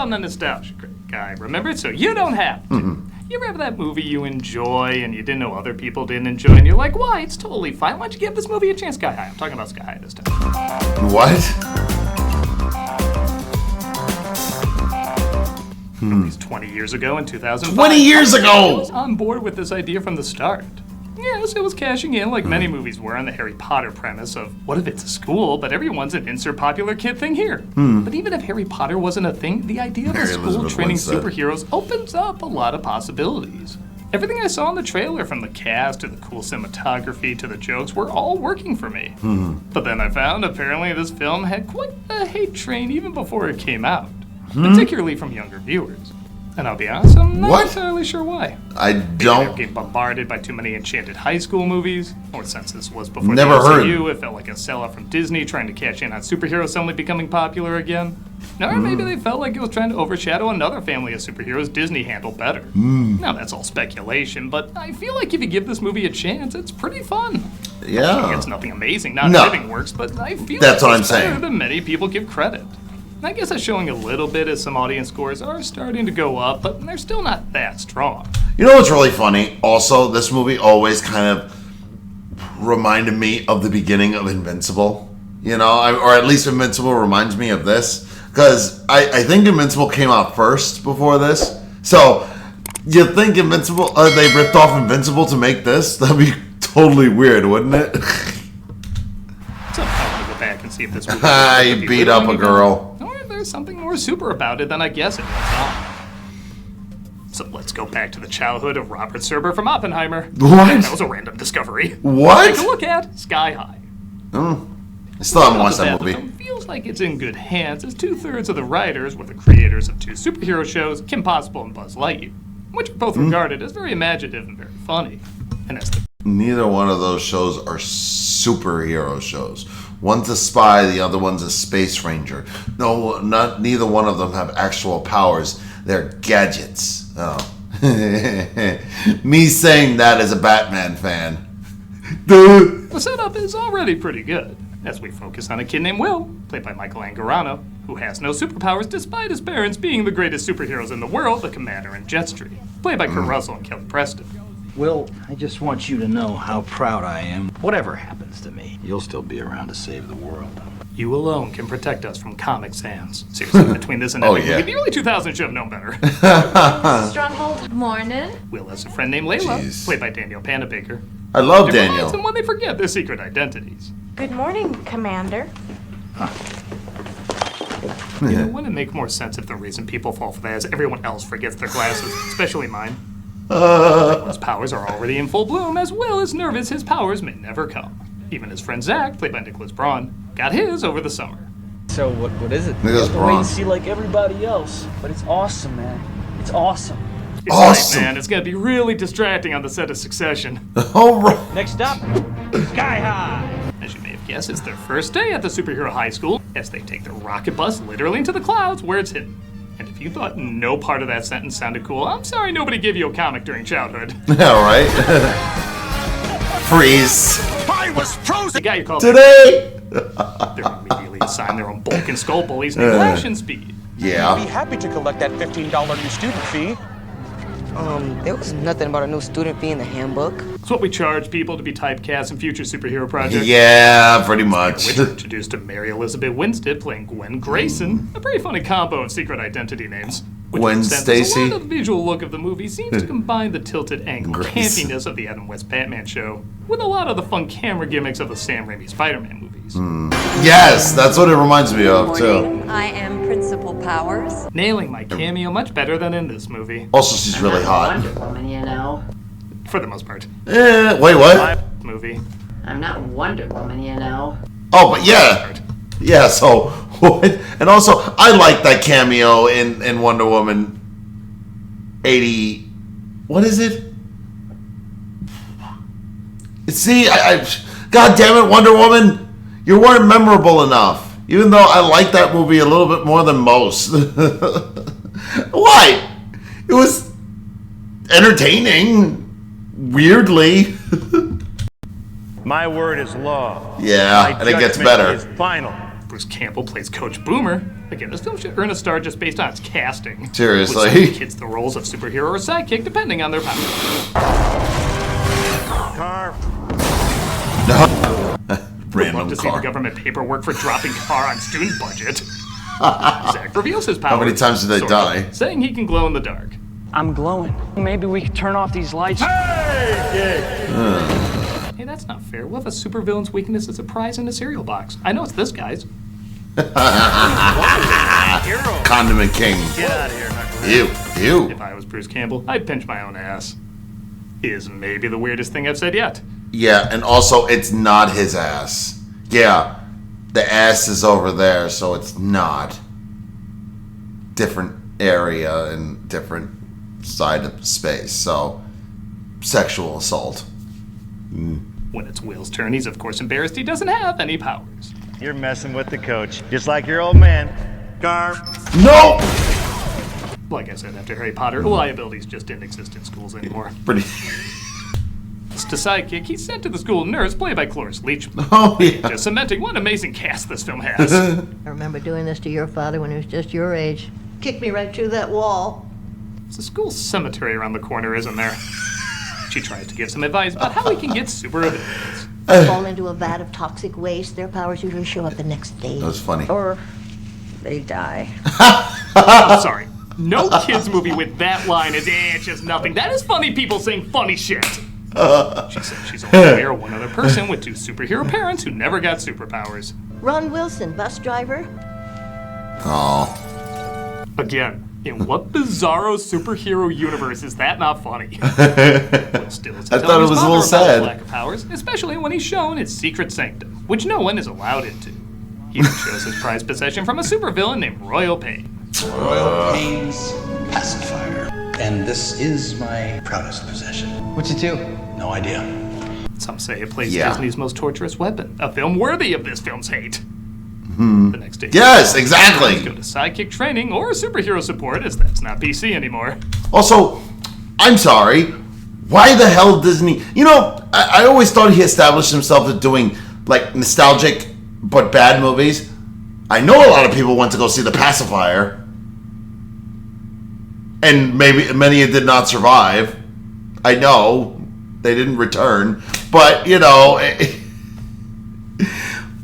I'm the nostalgia guy, remember? So you don't have to. You ever have that movie you enjoy and you didn't know other people didn't enjoy, and you're like, why? It's totally fine. Why don't you give this movie a chance? Sky High. I'm talking about Sky High this time. What? At least 20 years ago in 2005. 20 years ago! I was on board with this idea from the start. Yes, it was cashing in like many movies were on the Harry Potter premise of, what if it's a school, but everyone's an insert popular kid thing here. But even if Harry Potter wasn't a thing, the idea of a school training superheroes opens up a lot of possibilities. Everything I saw in the trailer, from the cast to the cool cinematography to the jokes, were all working for me. But then I found apparently this film had quite a hate train even before it came out, particularly from younger viewers. And I'll be honest, I'm not entirely sure why. I don't. Getting bombarded by too many enchanted high school movies, or since this was before Never the heard. MCU, it felt like a sellout from Disney trying to cash in on superheroes suddenly becoming popular again. Or maybe they felt like it was trying to overshadow another family of superheroes Disney handled better. Now that's all speculation, but I feel like if you give this movie a chance, it's pretty fun. Yeah. It's nothing amazing, not everything works, but I feel That's like what it's I'm better saying. than many people give credit. I guess that's showing a little bit as some audience scores are starting to go up, but they're still not that strong. You know what's really funny? Also, this movie always kind of reminded me of the beginning of Invincible. You know, or at least Invincible reminds me of this. Because I think Invincible came out first before this. So, you think Invincible, they ripped off Invincible to make this? That'd be totally weird, wouldn't it? So I'll go back and see if this movie You beat up a girl. Or if there's something more super about it than I guess it was. So let's go back to the childhood of Robert Serber from Oppenheimer. What? That was a random discovery. What? Take a look at Sky High. I still haven't watched that The movie. film feels like it's in good hands, as 2/3 of the writers were the creators of two superhero shows, Kim Possible and Buzz Lightyear, which are both regarded as very imaginative and very funny. And as the Neither one of those shows are superhero shows. One's a spy, the other one's a space ranger. No, neither one of them have actual powers. They're gadgets. Oh. Me saying that as a Batman fan. The setup is already pretty good, as we focus on a kid named Will, played by Michael Angarano, who has no superpowers despite his parents being the greatest superheroes in the world, the Commander and Jetstream, played by Kurt Russell and Kelly Preston. Will, I just want you to know how proud I am. Whatever happens to me, you'll still be around to save the world. You alone can protect us from Comic Sans. Seriously, between this and every movie, the early 2000s should have known better. Stronghold. Morning. Will has a friend named Layla, Jeez. played by Daniel Panabaker. I love It reminds them Daniel. when they forget their secret identities. Good morning, Commander. You know, wouldn't it make more sense if the reason people fall for that is everyone else forgets their glasses, especially mine? Will's powers are already in full bloom, as Will is nervous his powers may never come. Even his friend Zach, played by Nicholas Braun, got his over the summer. So what is it? Nicholas Wait Braun. and see like everybody else. But it's awesome, man. It's awesome. It's Awesome. right, man. It's gonna be really distracting on the set of Succession. All right. Next up, Sky High. As you may have guessed, it's their first day at the superhero high school, as they take the rocket bus literally into the clouds where it's hidden. And if you thought no part of that sentence sounded cool, I'm sorry nobody gave you a comic during childhood. All right. Freeze. I was frozen! The guy you called Today. they're immediately assigned their own bulk and skull bullies named Flash and Speed. Be Yeah. happy to collect that $15 new student fee. There was nothing about a new student fee in the handbook. It's what we charge people to be typecast in future superhero projects. Yeah, pretty much. Which introduced to Mary Elizabeth Winstead playing Gwen Grayson, a pretty funny combo of secret identity names. Which Gwen in a sense is Stacy. a lot of the visual look of the movie seems to combine the tilted angle Grayson. campiness of the Adam West Batman show with a lot of the fun camera gimmicks of the Sam Raimi Spider-Man movies. Yes, that's what it reminds me of, too. Morning. I am Principal Powers. Nailing my cameo much better than in this movie, Also, she's really hot. Wonder Woman, you know. for the most part. Wait, what? Movie. I'm not Wonder Woman, you know. Oh, but yeah. Yeah, so, and also, I like that cameo in Wonder Woman 80, what is it? See, God damn it, Wonder Woman, you weren't memorable enough, even though I like that movie a little bit more than most. Why? It was entertaining, weirdly. My word is law. Yeah, and it gets better. Is final. Bruce Campbell plays Coach Boomer. Again, this film should earn a star just based on its casting. Seriously. Which gives kids the roles of superhero or sidekick depending on their powers. Car. No. Random Love to see car. the government paperwork for dropping car on student budget. Zach reveals his power. How many times did they die? Saying he can glow in the dark. I'm glowing. Maybe we could turn off these lights. Hey, that's not fair. We'll have a supervillain's weakness as a prize in a cereal box. I know it's this guy's. Condiment King. Get out of here, Knucklehead. Ew. If I was Bruce Campbell, I'd pinch my own ass. Is maybe the weirdest thing I've said yet. Yeah, and also it's not his ass. Yeah, the ass is over there, so it's not. Different area and different side of space, so sexual assault. When it's Will's turn, he's of course embarrassed he doesn't have any powers. You're messing with the coach, just like your old man. Car. No! Like I said, after Harry Potter, liabilities just didn't exist in schools anymore. Pretty. To sidekick, he's sent to the school nurse, played by Cloris Leachman. Oh, yeah. Just cementing what an amazing cast this film has. I remember doing this to your father when he was just your age. Kicked me right through that wall. There's a school cemetery around the corner, isn't there? She tries to give some advice about how he can get super abilities. Fall into a vat of toxic waste, their powers usually show up the next day. That was funny. Or they die. I'm sorry. No kids movie with that line is it's just nothing. That is funny people saying funny shit. She said she's only aware of one other person with 2 superhero parents who never got superpowers. Ron Wilson, bus driver. Oh. Again, in what bizarro superhero universe is that not funny? But still, it's I thought it was a little sad. Lack of powers, especially when he's shown his secret sanctum, which no one is allowed into. He even shows his prized possession from a supervillain named Royal Pain. Royal Pain's pacifier. And this is my proudest possession. What's it do? No idea. Some say it plays Yeah. Disney's most torturous weapon, a film worthy of this film's hate. The next day, Yes, exactly. go to sidekick training or superhero support, as that's not PC anymore. Also, I'm sorry. Why the hell Disney? You know, I always thought he established himself as doing like nostalgic but bad movies. I know a lot of people went to go see The Pacifier, and maybe many did not survive. I know they didn't return, but you know.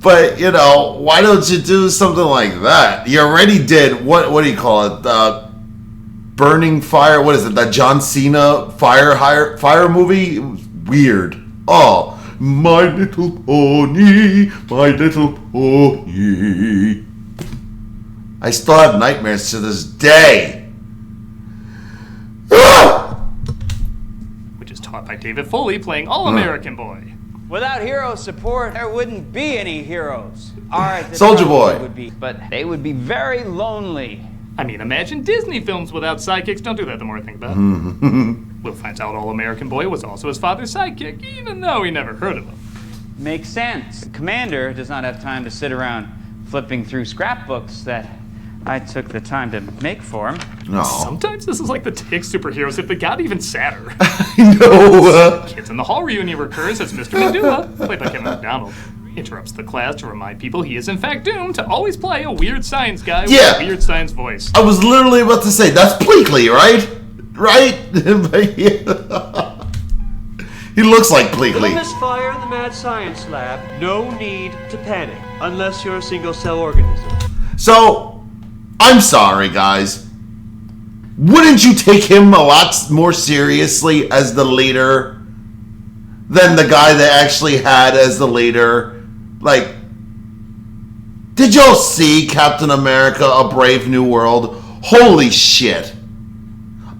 But, you know, why don't you do something like that? You already did, what do you call it? Burning Fire, what is it? That John Cena fire movie? It was weird. Oh, my little pony, my little pony. I still have nightmares to this day. Which is taught by David Foley playing All-American Boy. Without hero support, there wouldn't be any heroes. All right, Soldier Boy. would be, but they would be very lonely. I mean, imagine Disney films without sidekicks. Don't do that the more I think about it. Will finds out All-American Boy was also his father's sidekick, even though he never heard of him. Makes sense. The commander does not have time to sit around flipping through scrapbooks that I took the time to make for him. No. Sometimes this is like the Tick superheroes if they got even sadder. No. Kids in the Hall reunion recurs as Mr. Medulla, played by Kevin McDonald, interrupts the class to remind people he is in fact doomed to always play a weird science guy with a weird science voice. I was literally about to say, that's Bleakley, right? Right? He looks like Bleakley. Misfire in the Mad Science Lab. No need to panic, unless you're a single-cell organism. So, I'm sorry, guys. Wouldn't you take him a lot more seriously as the leader than the guy they actually had as the leader? Like, did y'all see Captain America: A Brave New World? Holy shit.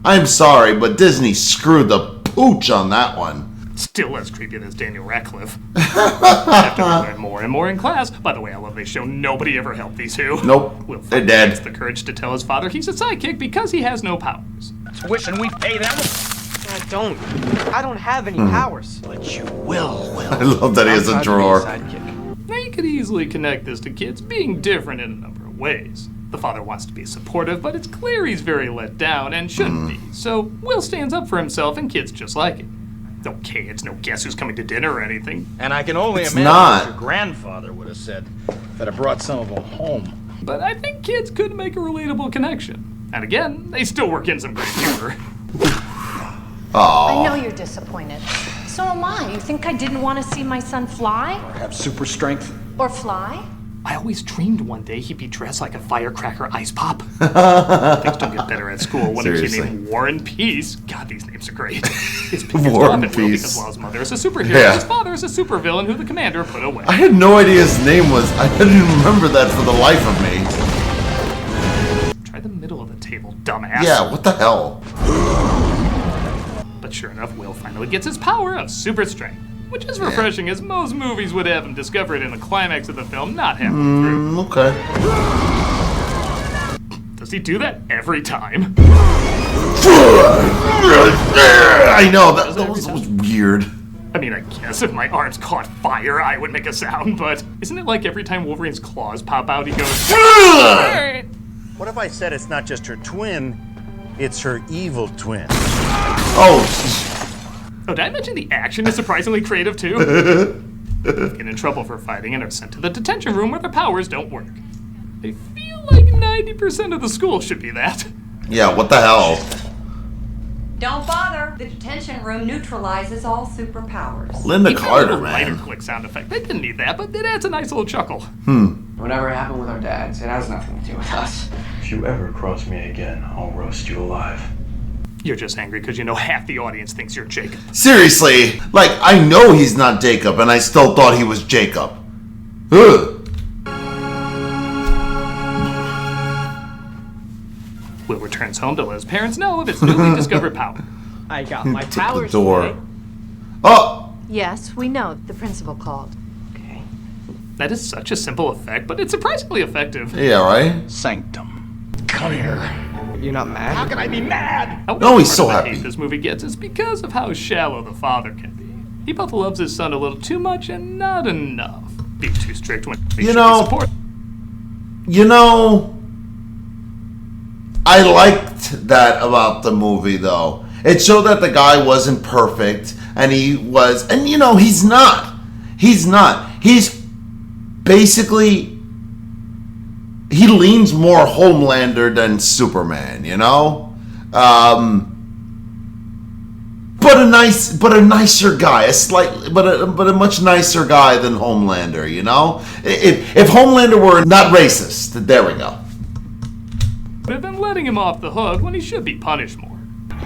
I'm sorry, but Disney screwed the pooch on that one. Still as creepy as Daniel Radcliffe. After we learn more and more in class. By the way, I love they show nobody ever helped these two. Nope. Will They're dead. has the courage to tell his father he's a sidekick because he has no powers. Tuition we pay them. I don't have any powers. But you will. I love that he has a drawer. Now you could easily connect this to kids being different in a number of ways. The father wants to be supportive, but it's clear he's very let down and shouldn't be. So Will stands up for himself and kids just like it. Okay, it's no guess who's coming to dinner or anything. And I can only It's imagine not. what your grandfather would have said. that I brought some of them home. But I think kids could make a relatable connection. And again, they still work in some great humor. I know you're disappointed. So am I. You think I didn't want to see my son fly? Or have super strength. Or fly? I always dreamed one day he'd be dressed like a firecracker ice pop. Things don't get better at school. What if you name War and Peace? God, these names are great. It's War and Peace. Because while his mother is a superhero, his father is a supervillain who the commander put away. I had no idea his name was. I didn't remember that for the life of me. Try the middle of the table, dumbass. Yeah, what the hell? But sure enough, Will finally gets his power of super strength. Which is refreshing, as most movies would have him discover it in the climax of the film, not halfway through. Okay. Does he do that every time? I know, that was weird. I mean, I guess if my arms caught fire, I would make a sound, but isn't it like every time Wolverine's claws pop out, he goes... What if I said it's not just her twin, it's her evil twin? Oh, did I mention the action is surprisingly creative, too? Get in trouble for fighting and are sent to the detention room where their powers don't work. I feel like 90% of the school should be that. Yeah, what the hell? Don't bother. The detention room neutralizes all superpowers. Linda Even Carter, a little lighter man. click sound effect. They didn't need that, but it adds a nice little chuckle. Whatever happened with our dads, it has nothing to do with us. If you ever cross me again, I'll roast you alive. You're just angry because you know half the audience thinks you're Jacob. Seriously, like, I know he's not Jacob, and I still thought he was Jacob. Ugh. Will returns home to let his parents know of his newly discovered power. I got my powers The door. today. Oh! Yes, we know. The principal called. Okay. That is such a simple effect, but it's surprisingly effective. Yeah, right? Sanctum. Come here. You're not mad? How can I be mad? No, he's so Part of the happy. hate this movie gets is because of how shallow the father can be. He both loves his son a little too much and not enough. Being too strict when he should be supportive. You know, I liked that about the movie, though. It showed that the guy wasn't perfect, and he was, and you know, he's not. He's not. He's basically, he leans more Homelander than Superman, you know? But a nicer guy, but a much nicer guy than Homelander, you know? If Homelander were not racist, there we go. But been letting him off the hook when he should be punished more.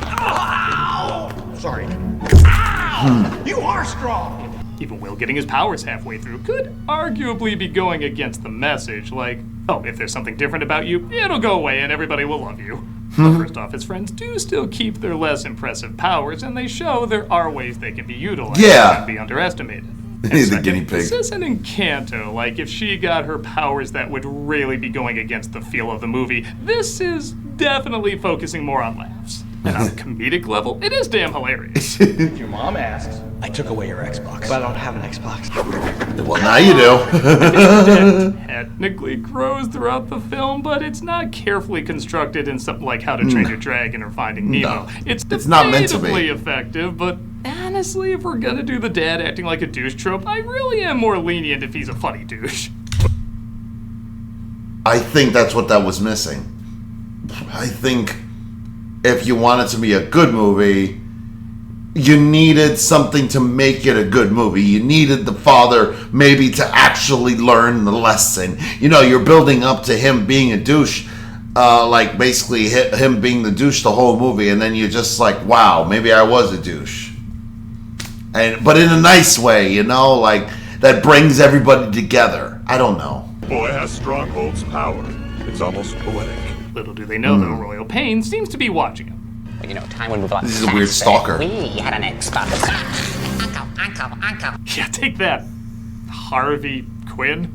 Ow! Sorry. Ow! You are strong! Even Will getting his powers halfway through could arguably be going against the message, like, oh, if there's something different about you, it'll go away and everybody will love you. But first off, his friends do still keep their less impressive powers, and they show there are ways they can be utilized and can be underestimated. He's a guinea pig. This isn't Encanto, like if she got her powers that would really be going against the feel of the movie. This is definitely focusing more on laughs. And on a comedic level, it is damn hilarious. If your mom asks, I took away your Xbox. But I don't have an Xbox. Well, now you do. Technically grows throughout the film, but it's not carefully constructed in something like How to Train Your Dragon or Finding Nemo. No, it's not meant to be. debatably effective, but honestly, if we're gonna do the dad acting like a douche trope, I really am more lenient if he's a funny douche. I think that's what that was missing. I think if you want it to be a good movie, you needed something to make it a good movie. You needed the father maybe to actually learn the lesson. You know, you're building up to him being a douche, like basically him being the douche the whole movie, and then you're just like, wow, maybe I was a douche. But in a nice way, you know, like that brings everybody together. I don't know. Boy has Stronghold's power. It's almost poetic. Little do they know, though, Royal Pain seems to be watching him. But you know, time would move a lot This is a weird stalker. We had an Xbox. Uncle. Yeah, take that, Harvey Quinn.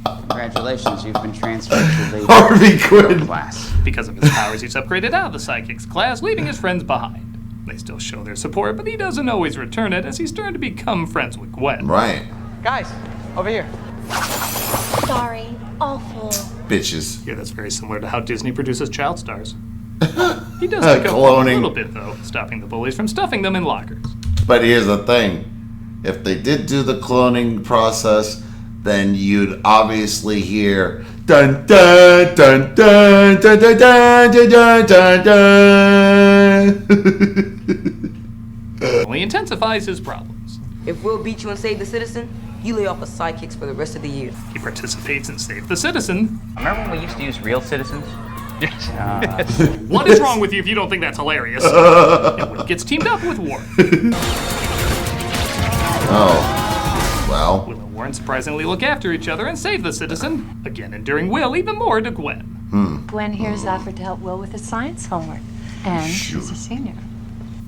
Congratulations, you've been transferred to the Harvey Quinn class. Because of his powers, he's upgraded out of the Psychics class, leaving his friends behind. They still show their support, but he doesn't always return it as he's starting to become friends with Gwen. Right. Guys, over here. Sorry. Awful. Bitches. Yeah, that's very similar to how Disney produces child stars. He does pick up a Cloning. little bit, though, stopping the bullies from stuffing them in lockers. But here's the thing. If they did do the cloning process, then you'd obviously hear dun dun dun dun dun dun dun dun dun dun. Only intensifies his problems. If Will beat you and Save the Citizen, you lay off of sidekicks for the rest of the year. He participates in Save the Citizen. Remember when we used to use real citizens? What is wrong with you if you don't think that's hilarious? And Will gets teamed up with Warren. Oh, well. Will and Warren surprisingly look after each other and save the citizen, again endearing Will even more to Gwen. Gwen here's offered to help Will with his science homework. And she's a senior.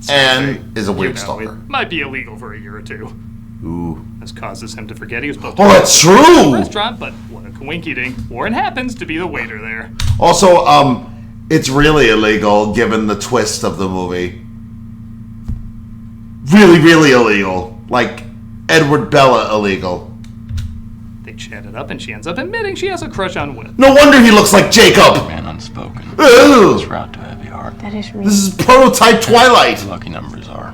And is a weird stalker. It might be illegal for a year or two. Ooh. This causes him to forget he was supposed to Oh, that's true! restaurant, but what a coinky dink. Warren happens to be the waiter there. Also, it's really illegal given the twist of the movie. Really, really illegal. Like Edward Bella illegal. They chat it up and she ends up admitting she has a crush on Will. No wonder he looks like Jacob! Man unspoken. Ew. It's route to heavy heart. That is real. This is prototype Twilight! Lucky numbers are.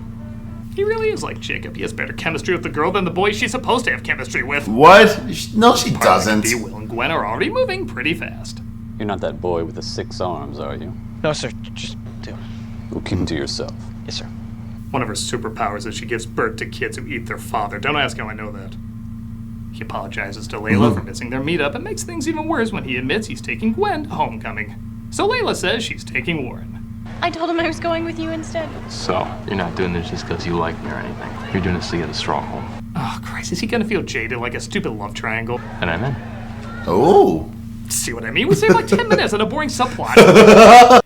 He really is like Jacob. He has better chemistry with the girl than the boy she's supposed to have chemistry with. What? No, she doesn't. Will and Gwen are already moving pretty fast. You're not that boy with the 6 arms, are you? No, sir. Just do. Well, keep them to yourself. Yes, sir. One of her superpowers is she gives birth to kids who eat their father. Don't ask how I know that. He apologizes to Layla for missing their meetup and makes things even worse when he admits he's taking Gwen to homecoming. So Layla says she's taking Warren. I told him I was going with you instead. So, you're not doing this just because you like me or anything. You're doing this to get a stronghold. Oh, Christ, is he gonna feel jaded like a stupid love triangle? And I'm in. Oh. See what I mean? We saved like 10 minutes on a boring subplot.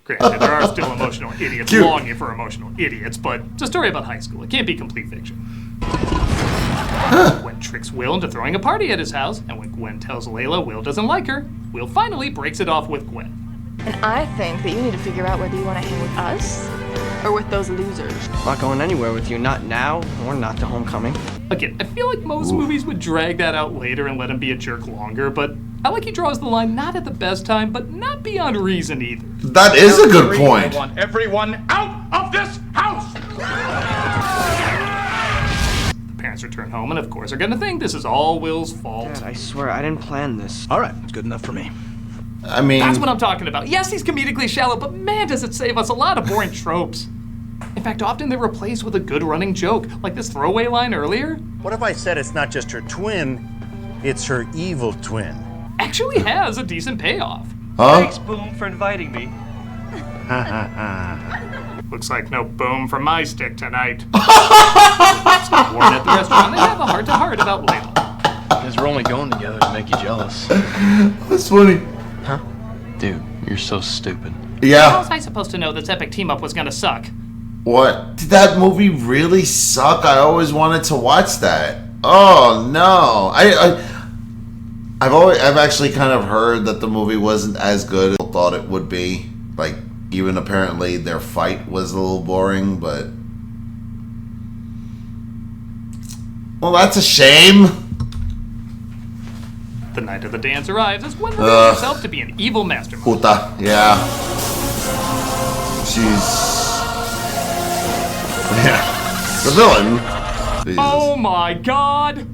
Granted, there are still emotional idiots longing for emotional idiots, but it's a story about high school. It can't be complete fiction. Gwen tricks Will into throwing a party at his house, and when Gwen tells Layla Will doesn't like her, Will finally breaks it off with Gwen. And I think that you need to figure out whether you want to hang with us or with those losers. I'm not going anywhere with you. Not now, or not to homecoming. Again, I feel like most movies would drag that out later and let him be a jerk longer, but I like he draws the line not at the best time, but not beyond reason either. That is a good point. I want everyone out of this house! The parents return home and of course are gonna think this is all Will's fault. Dad, I swear, I didn't plan this. All right, it's good enough for me. I mean... That's what I'm talking about. Yes, he's comedically shallow, but man, does it save us a lot of boring tropes. In fact, often they're replaced with a good running joke, like this throwaway line earlier. What if I said it's not just her twin, it's her evil twin? Actually has a decent payoff. Huh? Thanks, Boom, for inviting me. Looks like no boom from my stick tonight. Warren at the restaurant, they have a heart-to-heart about Layla. Because we're only going together to make you jealous. That's funny. Huh? Dude, you're so stupid. Yeah. How was I supposed to know this epic team-up was gonna suck? What? Did that movie really suck? I always wanted to watch that. Oh no. I've actually kind of heard that the movie wasn't as good as I thought it would be. Like, even apparently their fight was a little boring, but... Well, that's a shame. The night of the dance arrives as Gwen reveals herself to be an evil mastermind. Puta, yeah. She's... Yeah. The villain. Jesus. Oh my god!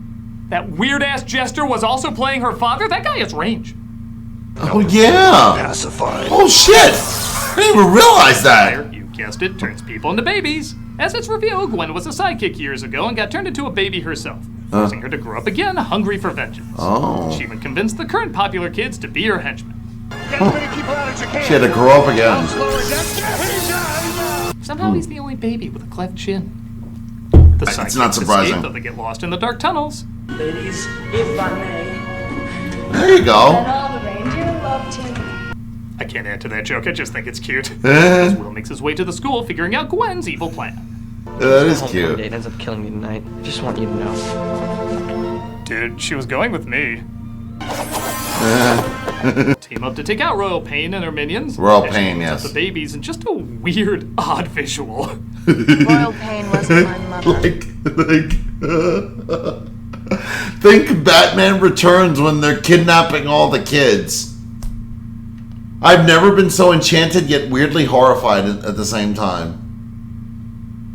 That weird-ass jester was also playing her father? That guy has range. Oh, yeah. Pacified. Oh, shit. I didn't even realize that. You guessed it, turns people into babies. As it's revealed, Gwen was a sidekick years ago and got turned into a baby herself, forcing her to grow up again, hungry for vengeance. Oh. She even convinced the current popular kids to be her henchmen. She had to grow up again. Somehow he's the only baby with a cleft chin. The It's not surprising. escape, though they get lost in the dark tunnels. Ladies, if I may. There you go. Let all the reindeer love to. I can't add to that joke, I just think it's cute. As Will makes his way to the school, figuring out Gwen's evil plan. That is Homecoming cute. date ends up killing me tonight. I just want you to know. Dude, she was going with me. Team up to take out Royal Pain and her minions. Royal And she Pain, picks up yes. The babies in just a weird, odd visual. Royal Pain wasn't my mother. Think Batman Returns when they're kidnapping all the kids. I've never been so enchanted yet weirdly horrified at the same time.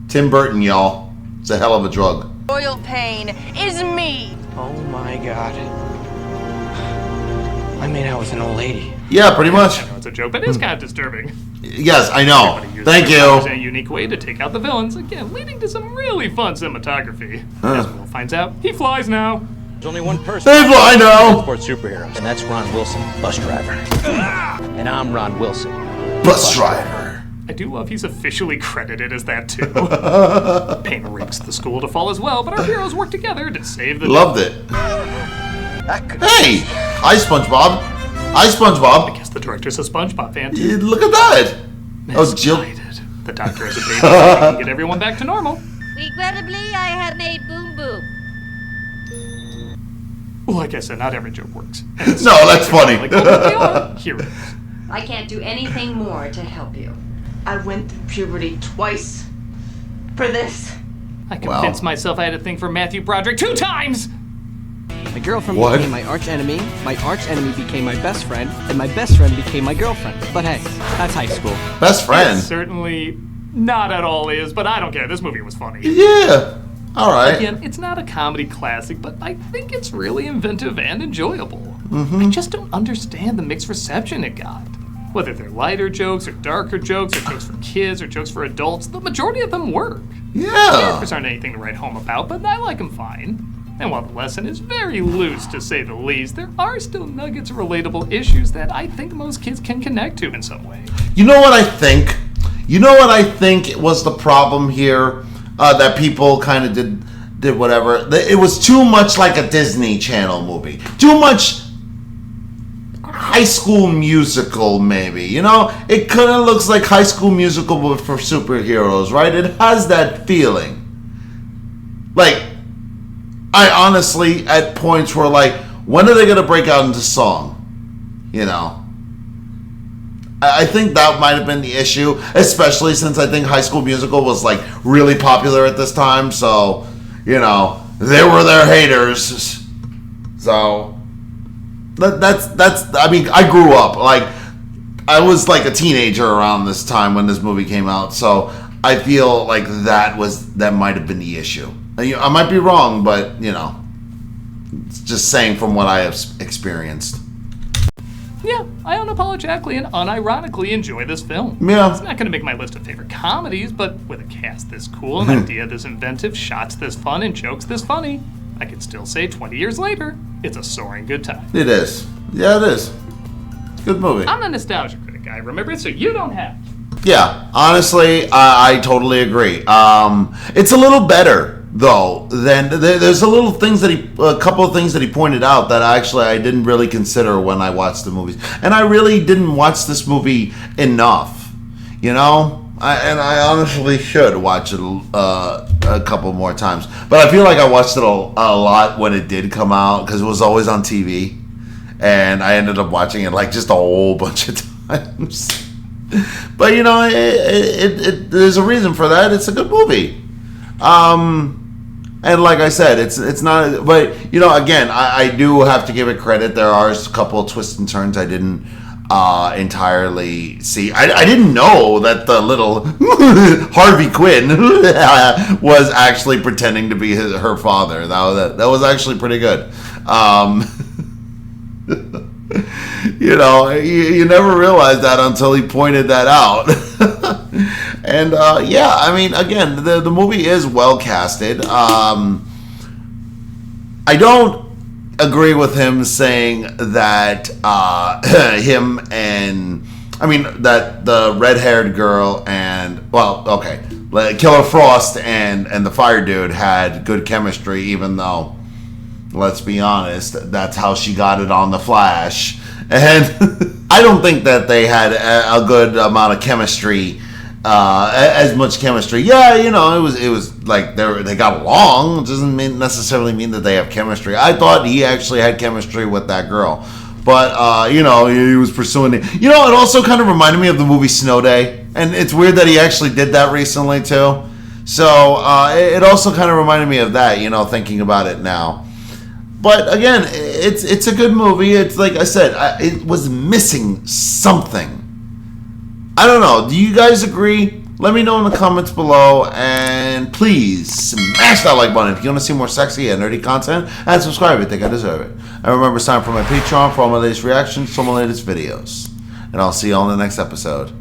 Tim Burton, y'all. It's a hell of a drug. Royal Pain is me. Oh my god. I made out with an old lady. Yeah, pretty much. I know it's a joke, but it's kind of disturbing. Yes, I know. Everybody uses Thank their powers you. in a unique way to take out the villains, again, leading to some really fun cinematography. Huh. As Will finds out, he flies now. There's only one person. They fly now. Sports superheroes, and that's Ron Wilson, bus driver. And I'm Ron Wilson, Bus driver. I do love he's officially credited as that too. Payne rakes the school to fall as well, but our heroes work together to save the day. Loved it. Hey, hi SpongeBob. Hi I SpongeBob. guess the director's a SpongeBob fan Yeah, too. look at that. Oh, Jill. Misguided. The doctor has a baby so he can get everyone back to normal. Regrettably, I have made boom boom. Like I said, not every joke works. No, that's funny. Like, oh, but they are heroes. I can't do anything more to help you. I went through puberty twice for this. I convinced myself I had a thing for Matthew Broderick 2 times! My girlfriend What? became my arch enemy became my best friend, and my best friend became my girlfriend. But hey, that's high school. Best friend. It certainly not at all is, but I don't care. This movie was funny. Yeah. All right. Again, it's not a comedy classic, but I think it's really inventive and enjoyable. Mm-hmm. I just don't understand the mixed reception it got. Whether they're lighter jokes or darker jokes or jokes for kids or jokes for adults, the majority of them work. The Yeah. characters aren't anything to write home about, but I like them fine. And while the lesson is very loose, to say the least, there are still nuggets of relatable issues that I think most kids can connect to in some way. You know what I think? Was the problem here? That people kind of did whatever. It was too much like a Disney Channel movie. Too much High School Musical, maybe. You know, it kind of looks like High School Musical but for superheroes, right? It has that feeling. Like, I honestly, at points were like, when are they going to break out into song? You know? I think that might have been the issue, especially since I think High School Musical was like really popular at this time. So, you know, they were their haters. So that's. I mean, I grew up like I was like a teenager around this time when this movie came out. So I feel like that might have been the issue. I might be wrong, but you know, it's just saying from what I have experienced. Yeah, I unapologetically and unironically enjoy this film. Yeah. It's not going to make my list of favorite comedies, but with a cast this cool, an idea this inventive, shots this fun, and jokes this funny, I could still say 20 years later, it's a soaring good time. It is. Yeah, it is. It's a good movie. I'm a nostalgia critic, I remember it, so you don't have to. Yeah, honestly, I totally agree. It's a little better though than there's a couple of things that he pointed out that I didn't really consider when I watched the movies, and I really didn't watch this movie enough. You know, I honestly should watch it a couple more times, but I feel like I watched it a lot when it did come out because it was always on TV, and I ended up watching it like just a whole bunch of times. But you know, there's a reason for that. It's a good movie. And like I said, it's not. But you know, again, I do have to give it credit. There are a couple of twists and turns I didn't entirely see. I didn't know that the little Harvey Quinn was actually pretending to be her father. That was actually pretty good. You know, you never realize that until he pointed that out. And yeah, I mean, again, the movie is well casted. I don't agree with him saying that that the red-haired girl and Killer Frost and the fire dude had good chemistry, even though, let's be honest, that's how she got it on The Flash. And I don't think that they had a good amount of chemistry, as much chemistry. Yeah, you know, it was like they got along. It doesn't necessarily mean that they have chemistry. I thought he actually had chemistry with that girl, but you know, he was pursuing it. You know, it also kind of reminded me of the movie Snow Day, and it's weird that he actually did that recently too. So it also kind of reminded me of that. You know, thinking about it now. But again, it's a good movie. It's like I said, it was missing something. I don't know. Do you guys agree Let me know in the comments below, and please smash that like button if you want to see more sexy and nerdy content, and subscribe if you think I deserve it. And remember, sign up for my Patreon for all my latest reactions to all my latest videos. And I'll see you all in the next episode.